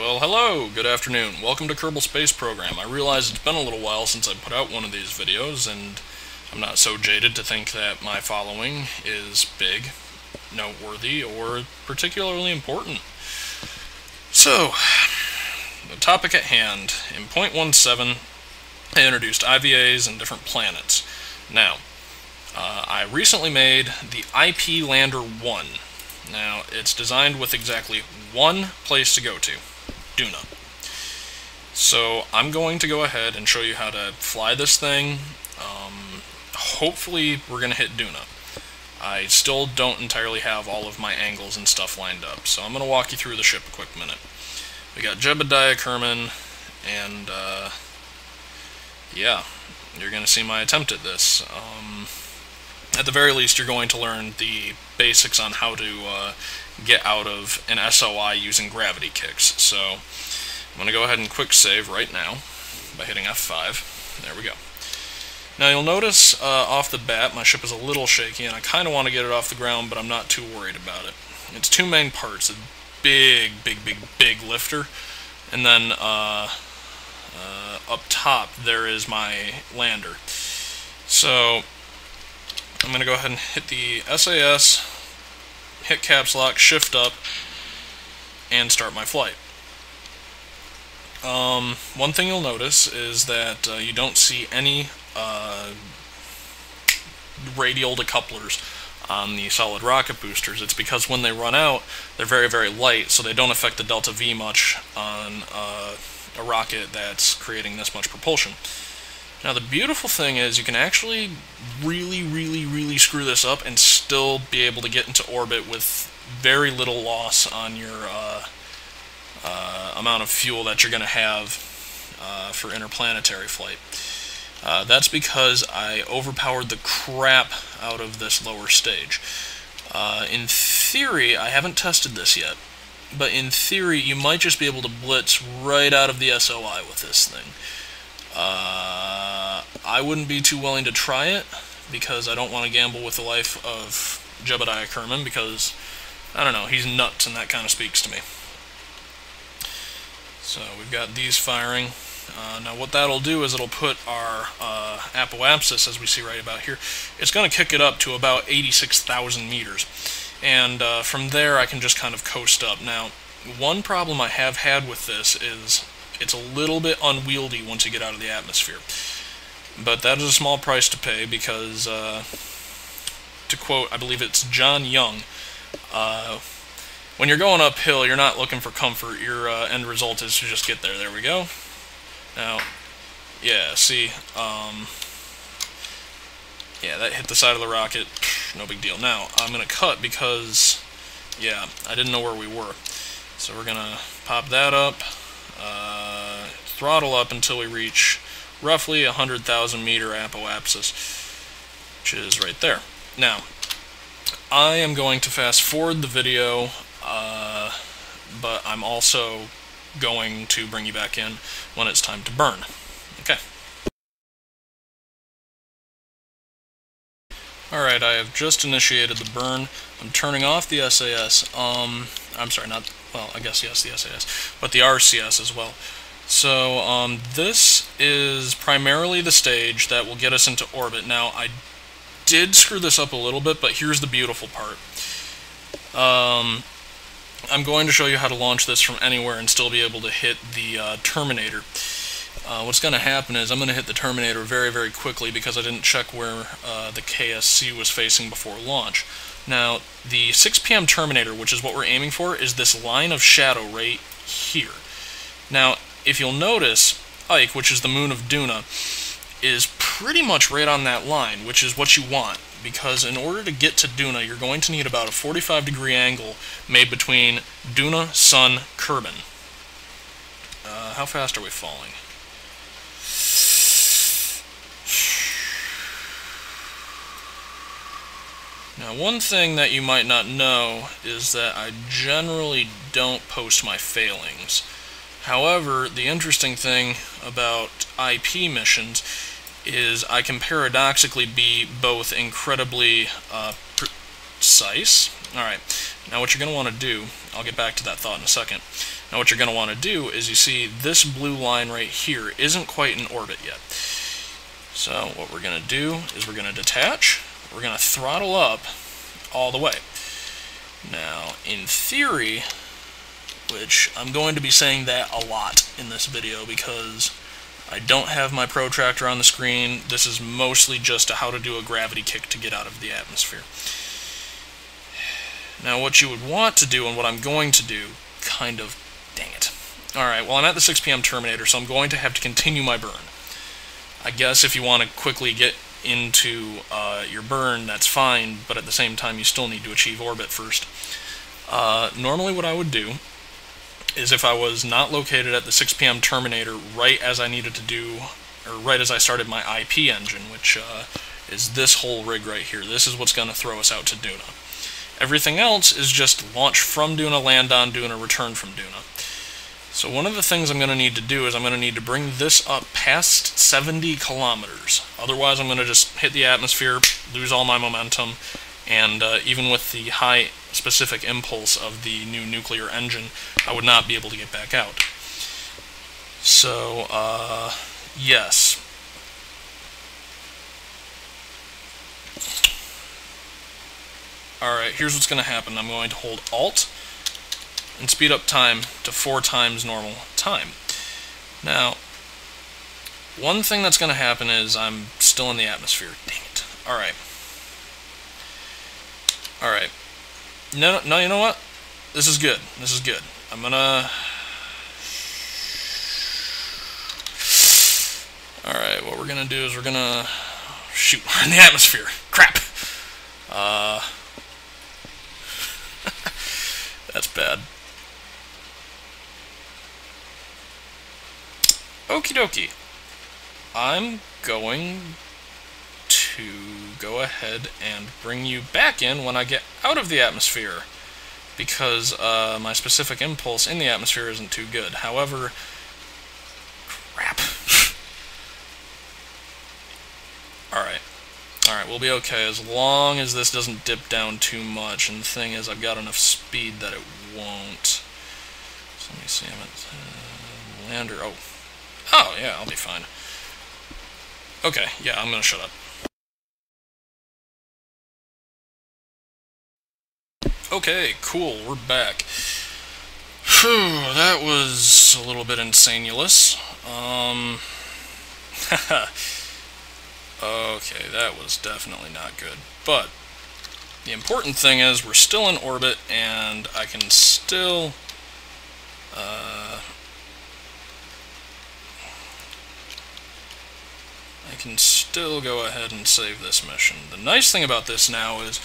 Well, hello, good afternoon. Welcome to Kerbal Space Program. I realize it's been a little while since I put out one of these videos, and I'm not so jaded to think that my following is big, noteworthy, or particularly important. So, the topic at hand. In 0.17, I introduced IVAs and different planets. Now, I recently made the IP Lander 1. Now, it's designed with exactly one place to go to, Duna. So, I'm going to go ahead and show you how to fly this thing. Hopefully, we're going to hit Duna. I still don't entirely have all of my angles and stuff lined up, so I'm going to walk you through the ship a quick minute. We got Jebediah Kerman, and, yeah, you're going to see my attempt at this. At the very least, you're going to learn the basics on how to get out of an SOI using gravity kicks. So, I'm going to go ahead and quick save right now by hitting F5. There we go. Now, you'll notice off the bat, my ship is a little shaky, and I kind of want to get it off the ground, but I'm not too worried about it. It's two main parts, a big lifter, and then up top, there is my lander. So, I'm going to go ahead and hit the SAS, hit caps lock, shift up, and start my flight. One thing you'll notice is that you don't see any radial decouplers on the solid rocket boosters. It's because when they run out, they're very light, so they don't affect the delta V much on a rocket that's creating this much propulsion. Now, the beautiful thing is you can actually really screw this up and still be able to get into orbit with very little loss on your amount of fuel that you're going to have for interplanetary flight. That's because I overpowered the crap out of this lower stage. In theory, I haven't tested this yet, but in theory, you might just be able to blitz right out of the SOI with this thing. I wouldn't be too willing to try it, because I don't want to gamble with the life of Jebediah Kerman, because, I don't know, he's nuts, and that kind of speaks to me. So, we've got these firing. Now, what that'll do is it'll put our apoapsis, as we see right about here, it's going to kick it up to about 86,000 meters. And from there, I can just kind of coast up. Now, one problem I have had with this is it's a little bit unwieldy once you get out of the atmosphere. But that is a small price to pay because, to quote, I believe it's John Young, when you're going uphill, you're not looking for comfort. Your end result is to just get there. There we go. Now, yeah, see, yeah, that hit the side of the rocket. No big deal. Now, I'm going to cut because, yeah, I didn't know where we were. So we're going to pop that up. Throttle up until we reach roughly 100,000 meter apoapsis, which is right there. Now, I am going to fast forward the video, but I'm also going to bring you back in when it's time to burn. Okay. Alright, I have just initiated the burn. I'm turning off the SAS. I'm sorry, not, well, I guess yes, the SAS, but the RCS as well. So, this is primarily the stage that will get us into orbit. Now, I did screw this up a little bit, but here's the beautiful part. I'm going to show you how to launch this from anywhere and still be able to hit the Terminator. What's going to happen is I'm going to hit the Terminator very quickly because I didn't check where the KSC was facing before launch. Now, the 6 p.m. Terminator, which is what we're aiming for, is this line of shadow right here. Now, if you'll notice, Ike, which is the moon of Duna, is pretty much right on that line, which is what you want, because in order to get to Duna, you're going to need about a 45-degree angle made between Duna, Sun, Kerbin. How fast are we falling? Now, one thing that you might not know is that I generally don't post my failings. However, the interesting thing about IP missions is I can paradoxically be both incredibly precise. Alright, Now what you're going to want to do, I'll get back to that thought in a second. Now what you're going to want to do is, you see this blue line right here isn't quite in orbit yet. So what we're going to do is we're going to detach, we're going to throttle up all the way. Now in theory, which I'm going to be saying that a lot in this video because I don't have my protractor on the screen. This is mostly just how to do a gravity kick to get out of the atmosphere. Now what you would want to do, and what I'm going to do, dang it. Alright, well I'm at the 6 p.m. Terminator, so I'm going to have to continue my burn. I guess if you want to quickly get into your burn, that's fine, but at the same time you still need to achieve orbit first. Normally what I would do is, if I was not located at the 6 p.m. Terminator right as I needed to do, or right as I started my IP engine, which is this whole rig right here. This is what's going to throw us out to Duna. Everything else is just launch from Duna, land on Duna, return from Duna. So one of the things I'm going to need to do is I'm going to need to bring this up past 70 kilometers. Otherwise I'm going to just hit the atmosphere, lose all my momentum, and even with the high specific impulse of the new nuclear engine, I would not be able to get back out. So, yes. Alright, here's what's going to happen. I'm going to hold Alt and speed up time to 4 times normal time. Now, one thing that's going to happen is I'm still in the atmosphere. Dang it. Alright. Alright. No, you know what? This is good. This is good. I'm gonna... Alright, what we're gonna do is we're gonna... Shoot, we're in the atmosphere. Crap! That's bad. Okie dokie. I'm going to go ahead and bring you back in when I get out of the atmosphere, because my specific impulse in the atmosphere isn't too good. However, crap. Alright, we'll be okay as long as this doesn't dip down too much, and the thing is, I've got enough speed that it won't. So let me see, I'm at lander, oh yeah, I'll be fine. Okay, yeah, I'm gonna shut up. Okay, cool, we're back. Phew, that was a little bit insanulous. Okay, that was definitely not good. But the important thing is we're still in orbit, and I can still go ahead and save this mission. The nice thing about this now is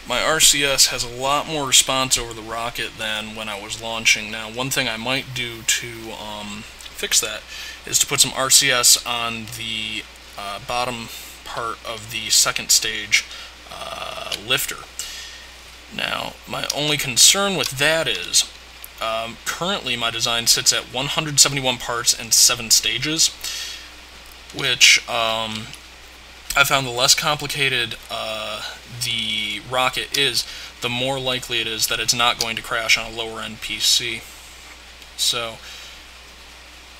my RCS has a lot more response over the rocket than when I was launching. Now, one thing I might do to fix that is to put some RCS on the bottom part of the second stage lifter. Now, my only concern with that is currently my design sits at 171 parts and 7 stages, which I found the less complicated the rocket is, the more likely it is that it's not going to crash on a lower-end PC. So,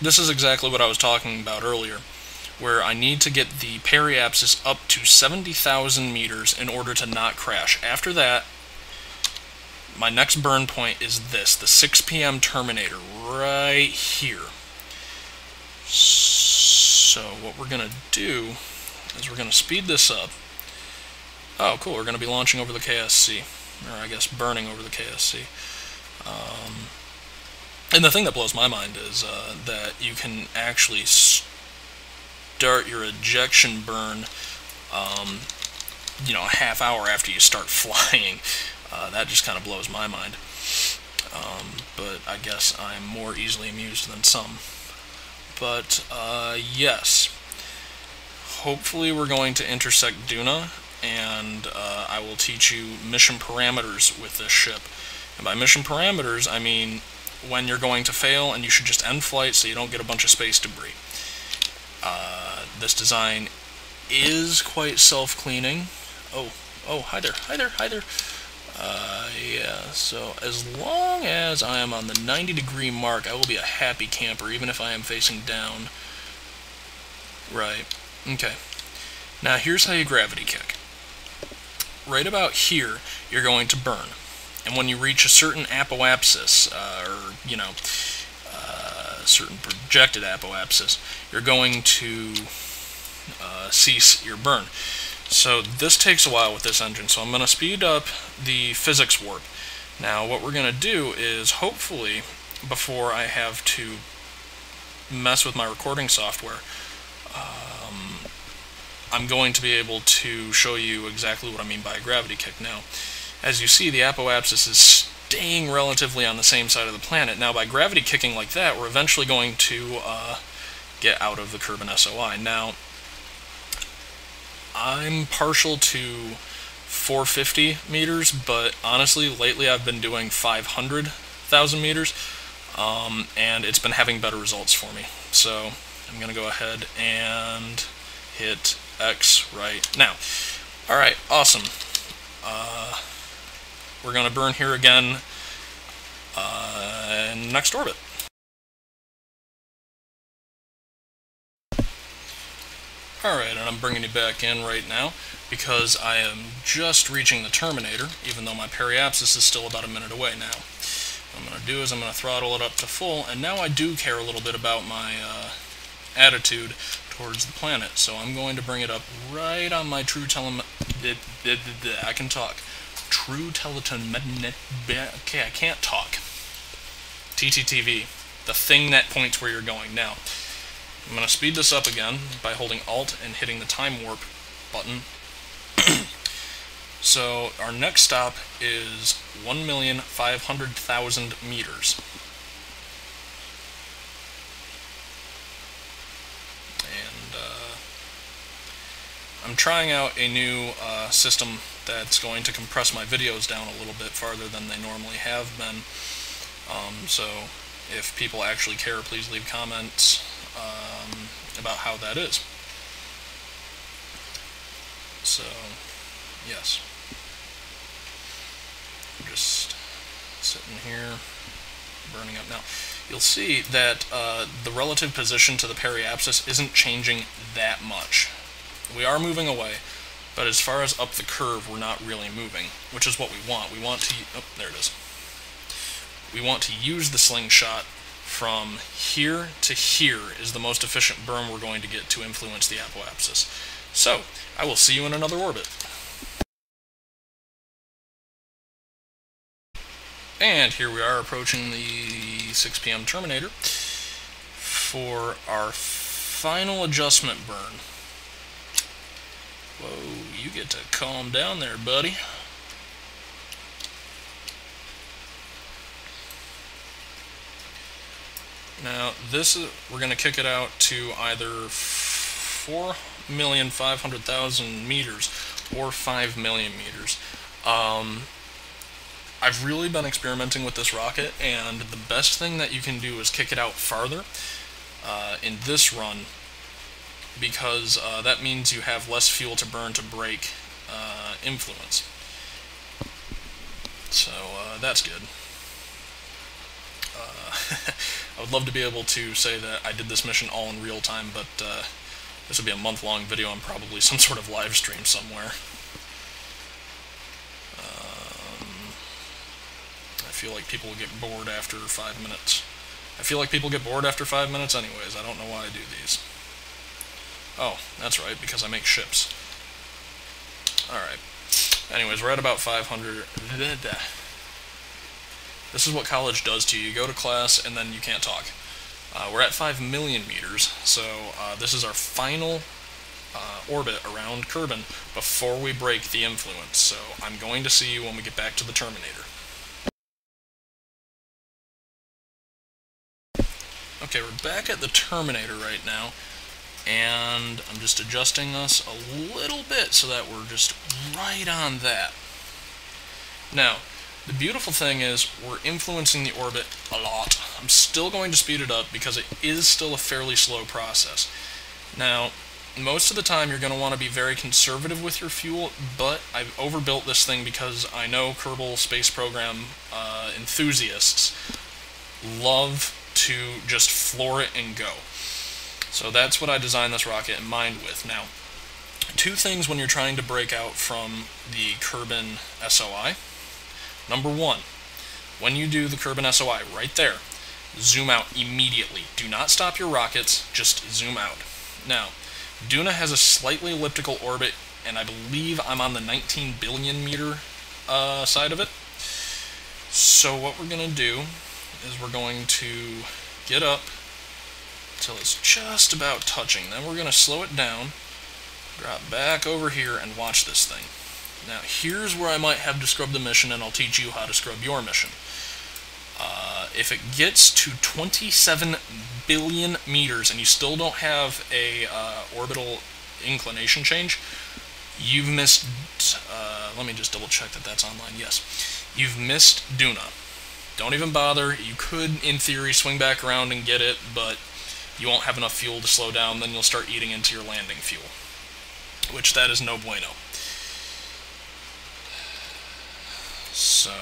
this is exactly what I was talking about earlier, where I need to get the periapsis up to 70,000 meters in order to not crash. After that, my next burn point is this, the 6 p.m. Terminator, right here. So what we're going to do is we're going to speed this up. Oh, cool, we're going to be launching over the KSC, or I guess burning over the KSC. And the thing that blows my mind is that you can actually start your ejection burn, you know, a half hour after you start flying. That just kind of blows my mind. But I guess I'm more easily amused than some. But, yes. Hopefully we're going to intersect Duna, and I will teach you mission parameters with this ship. And by mission parameters, I mean when you're going to fail, and you should just end flight so you don't get a bunch of space debris. This design is quite self-cleaning. Oh, hi there. Yeah, so as long as I am on the 90-degree mark, I will be a happy camper, even if I am facing down. Right. Okay. Now here's how you gravity kick. Right about here, you're going to burn. And when you reach a certain apoapsis, a certain projected apoapsis, you're going to cease your burn. So this takes a while with this engine, so I'm going to speed up the physics warp. Now what we're going to do is, hopefully, before I have to mess with my recording software, I'm going to be able to show you exactly what I mean by a gravity kick. Now, as you see, the apoapsis is staying relatively on the same side of the planet. Now, by gravity kicking like that, we're eventually going to get out of the Kerbin SOI. Now, I'm partial to 450 meters, but honestly, lately I've been doing 500,000 meters, and it's been having better results for me. So I'm going to go ahead and hit X right now. Alright, awesome. We're going to burn here again next orbit. Alright, and I'm bringing you back in right now because I am just reaching the terminator, even though my periapsis is still about a minute away now. What I'm going to do is I'm going to throttle it up to full, and now I do care a little bit about my attitude towards the planet, so I'm going to bring it up right on my true I can talk. True teleton. Okay, I can't talk. TTTV, the thing that points where you're going. Now, I'm going to speed this up again by holding Alt and hitting the time warp button. So our next stop is 1,500,000 meters. And I'm trying out a new system that's going to compress my videos down a little bit farther than they normally have been. So if people actually care, please leave comments about how that is. So, yes. I'm just sitting here, burning up now. You'll see that the relative position to the periapsis isn't changing that much. We are moving away, but as far as up the curve, we're not really moving, which is what we want. We want to, oh, there it is. We want to use the slingshot from here to here is the most efficient burn we're going to get to influence the apoapsis. So, I will see you in another orbit. And here we are approaching the 6 p.m. terminator for our final adjustment burn. Whoa, you get to calm down there, buddy. Now, this is, we're going to kick it out to either 4,500,000 meters or 5 million meters. I've really been experimenting with this rocket, and the best thing that you can do is kick it out farther in this run, because that means you have less fuel to burn to break influence. So that's good. I would love to be able to say that I did this mission all in real time, but this would be a month-long video and probably some sort of live stream somewhere. I feel like people will get bored after 5 minutes. I feel like people get bored after 5 minutes anyways. I don't know why I do these. Oh, that's right, because I make ships. Alright. Anyways, we're at about 500... This is what college does to you. You go to class, and then you can't talk. We're at 5 million meters, so this is our final orbit around Kerbin before we break the influence. So I'm going to see you when we get back to the terminator. Okay, we're back at the terminator right now, and I'm just adjusting us a little bit so that we're just right on that. Now, the beautiful thing is we're influencing the orbit a lot. I'm still going to speed it up because it is still a fairly slow process. Now, most of the time you're going to want to be very conservative with your fuel, but I've overbuilt this thing because I know Kerbal Space Program enthusiasts love to just floor it and go. So that's what I designed this rocket in mind with. Now, two things when you're trying to break out from the Kerbin SOI. Number one, when you do the Kerbin SOI, right there, zoom out immediately. Do not stop your rockets, just zoom out. Now, Duna has a slightly elliptical orbit, and I believe I'm on the 19 billion meter side of it. So what we're going to do is we're going to get up till it's just about touching. Then we're going to slow it down, drop back over here, and watch this thing. Now, here's where I might have to scrub the mission, and I'll teach you how to scrub your mission. If it gets to 27 billion meters and you still don't have a orbital inclination change, you've missed, let me just double check that that's online, yes. You've missed Duna. Don't even bother. You could, in theory, swing back around and get it, but you won't have enough fuel to slow down, then you'll start eating into your landing fuel, which that is no bueno. So,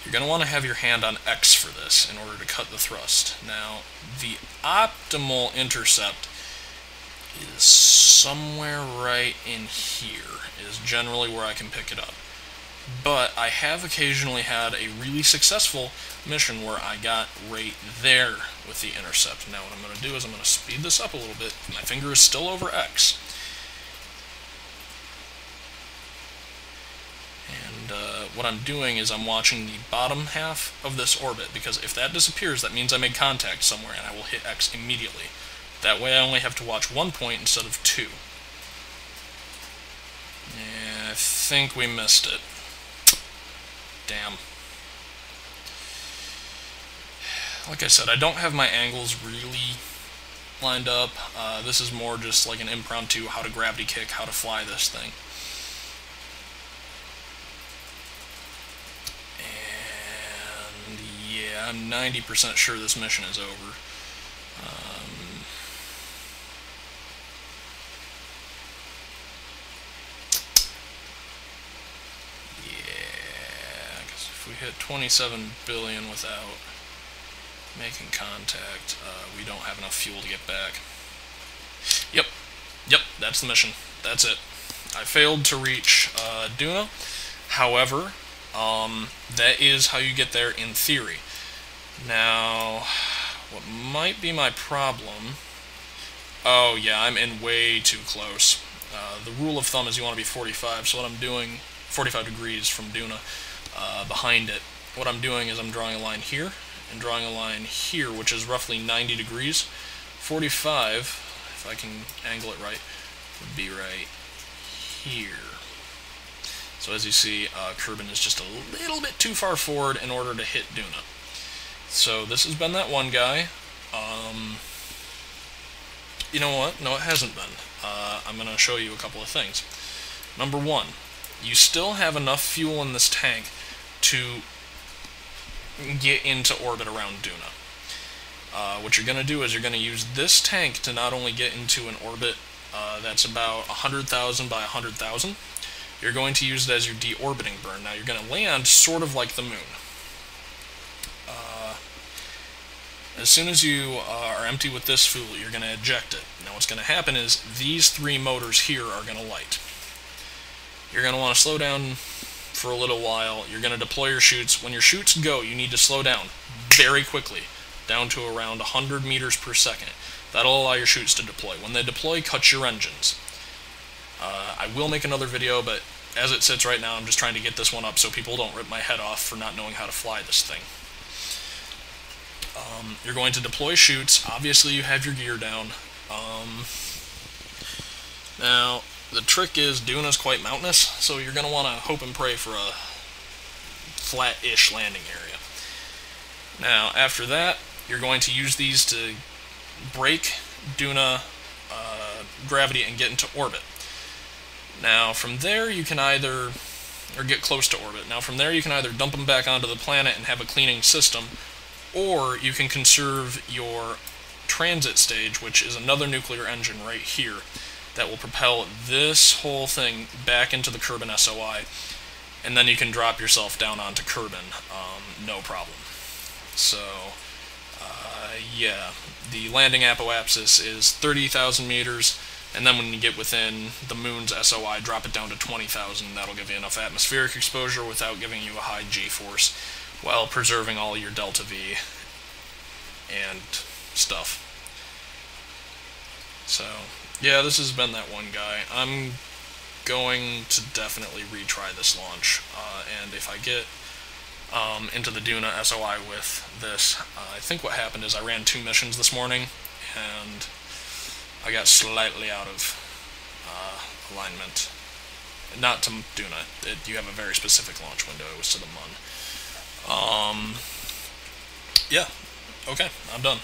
you're going to want to have your hand on X for this in order to cut the thrust. Now, the optimal intercept is somewhere right in here, is generally where I can pick it up. But I have occasionally had a really successful mission where I got right there with the intercept. Now what I'm going to do is I'm going to speed this up a little bit. My finger is still over X. And what I'm doing is I'm watching the bottom half of this orbit, because if that disappears, that means I made contact somewhere, and I will hit X immediately. That way I only have to watch 1 point instead of 2. Yeah, I think we missed it. Damn. Like I said, I don't have my angles really lined up. This is more just like an impromptu how to gravity kick, how to fly this thing. And yeah, I'm 90% sure this mission is over. We hit 27 billion without making contact. We don't have enough fuel to get back. Yep, that's the mission. That's it. I failed to reach Duna. However, that is how you get there in theory. Now, what might be my problem... Oh yeah, I'm in way too close. The rule of thumb is you want to be 45, so what I'm doing, 45 degrees from Duna, behind it. What I'm doing is I'm drawing a line here, and drawing a line here, which is roughly 90 degrees. 45, if I can angle it right, would be right here. So as you see, Kerbin is just a little bit too far forward in order to hit Duna. So this has been that one guy. You know what? No, it hasn't been. I'm going to show you a couple of things. Number one, you still have enough fuel in this tank to get into orbit around Duna. What you're going to do is you're going to use this tank to not only get into an orbit that's about 100,000 by 100,000, you're going to use it as your deorbiting burn. Now you're going to land sort of like the moon. As soon as you are empty with this fuel, you're going to eject it. Now what's going to happen is these three motors here are going to light. You're going to want to slow down for a little while. You're going to deploy your chutes. When your chutes go, you need to slow down very quickly, down to around 100 meters per second. That'll allow your chutes to deploy. When they deploy, cut your engines. I will make another video, but as it sits right now, I'm just trying to get this one up so people don't rip my head off for not knowing how to fly this thing. You're going to deploy chutes. Obviously, you have your gear down. Now, the trick is Duna's quite mountainous, so you're going to want to hope and pray for a flat-ish landing area. Now, after that, you're going to use these to break Duna gravity and get into orbit. Now, from there, you can either, or get close to orbit. Now, from there, you can either dump them back onto the planet and have a cleaning system, or you can conserve your transit stage, which is another nuclear engine right here that will propel this whole thing back into the Kerbin SOI, and then you can drop yourself down onto Kerbin, no problem. So, yeah, the landing apoapsis is 30,000 meters, and then when you get within the moon's SOI, drop it down to 20,000. That'll give you enough atmospheric exposure without giving you a high G-force, while preserving all your delta V and stuff. So, yeah, this has been that one guy. I'm going to definitely retry this launch, and if I get into the Duna SOI with this, I think what happened is I ran 2 missions this morning, and I got slightly out of alignment. Not to Duna. You have a very specific launch window. It was to the Mun. Yeah. Okay, I'm done.